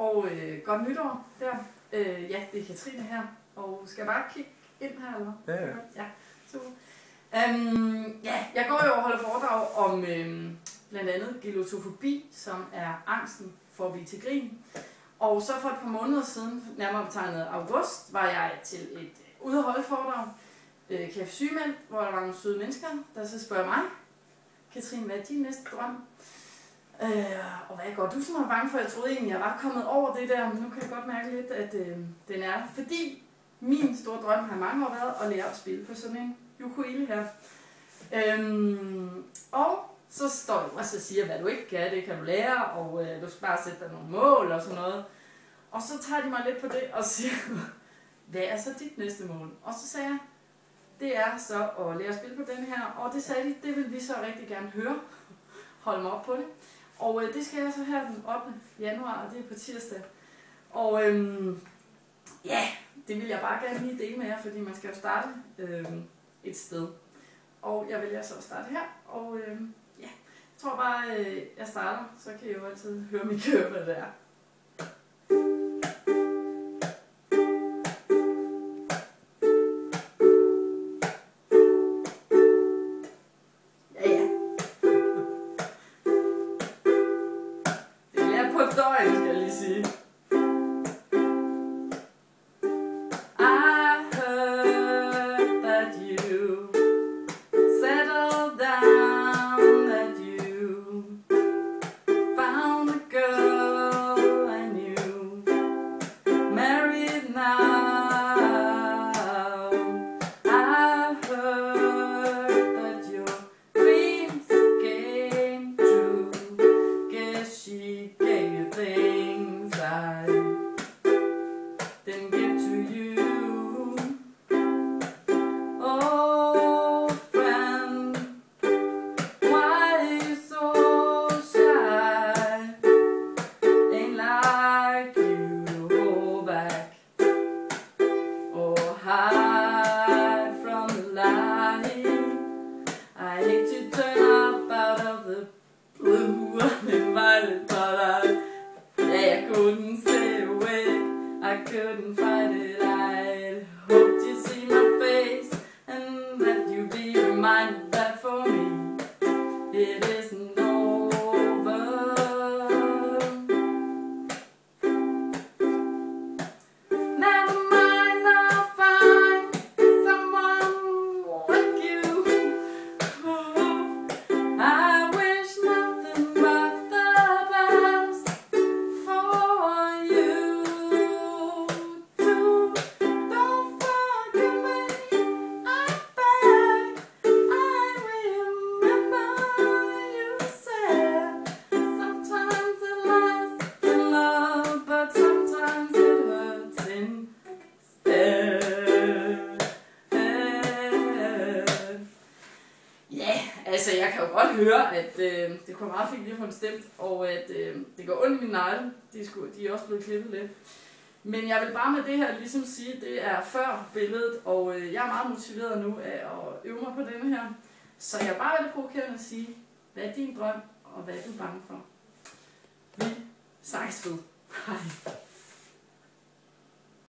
og godt nytår der. Ja, det er Katrine her, og skal jeg bare kigge ind her, eller hvad? Ja. Ja, super. Ja, jeg går jo og holder foredrag om blandt andet gelatofobi, som er angsten for at blive til grin. Og så for et par måneder siden, nærmere betegnet august, var jeg til et ude at holde foredrag, Café Sygemænd, hvor der var nogle søde mennesker, der så spørger mig, Katrine, hvad er din næste drøm? Og hvad går du så meget bange for? Jeg troede egentlig, jeg var kommet over det der, men nu kan jeg godt mærke lidt, at den er der. Fordi min store drøm har mange år været at lære at spille på sådan en ukulele her. Og så står du og så siger, hvad du ikke kan, det kan du lære, og du skal bare sætte dig nogle mål og sådan noget. Og så tager de mig lidt på det og siger, hvad er så dit næste mål? Og så sagde jeg, det er så at lære at spille på den her, og det sagde de, det vil vi så rigtig gerne høre. Holde mig op på det. Og det skal jeg så her den 8. januar, og det er på tirsdag. Og ja, det vil jeg bare gerne lige dele med jer, fordi man skal jo starte et sted. Og jeg vælger så at starte her, og ja, jeg tror bare, jeg starter, så kan I jo altid høre mig køre, hvad det er. Altså, jeg kan jo godt høre, at det kunne meget fint lige få en stemt, og at det går ondt i mine negle. De er også blevet klippet lidt. Men jeg vil bare med det her ligesom sige, at det er før billedet, og jeg er meget motiveret nu af at øve mig på denne her. Så jeg er bare lidt provokerende at sige, hvad er din drøm, og hvad er du bange for? Vi snakkes ved. Hej.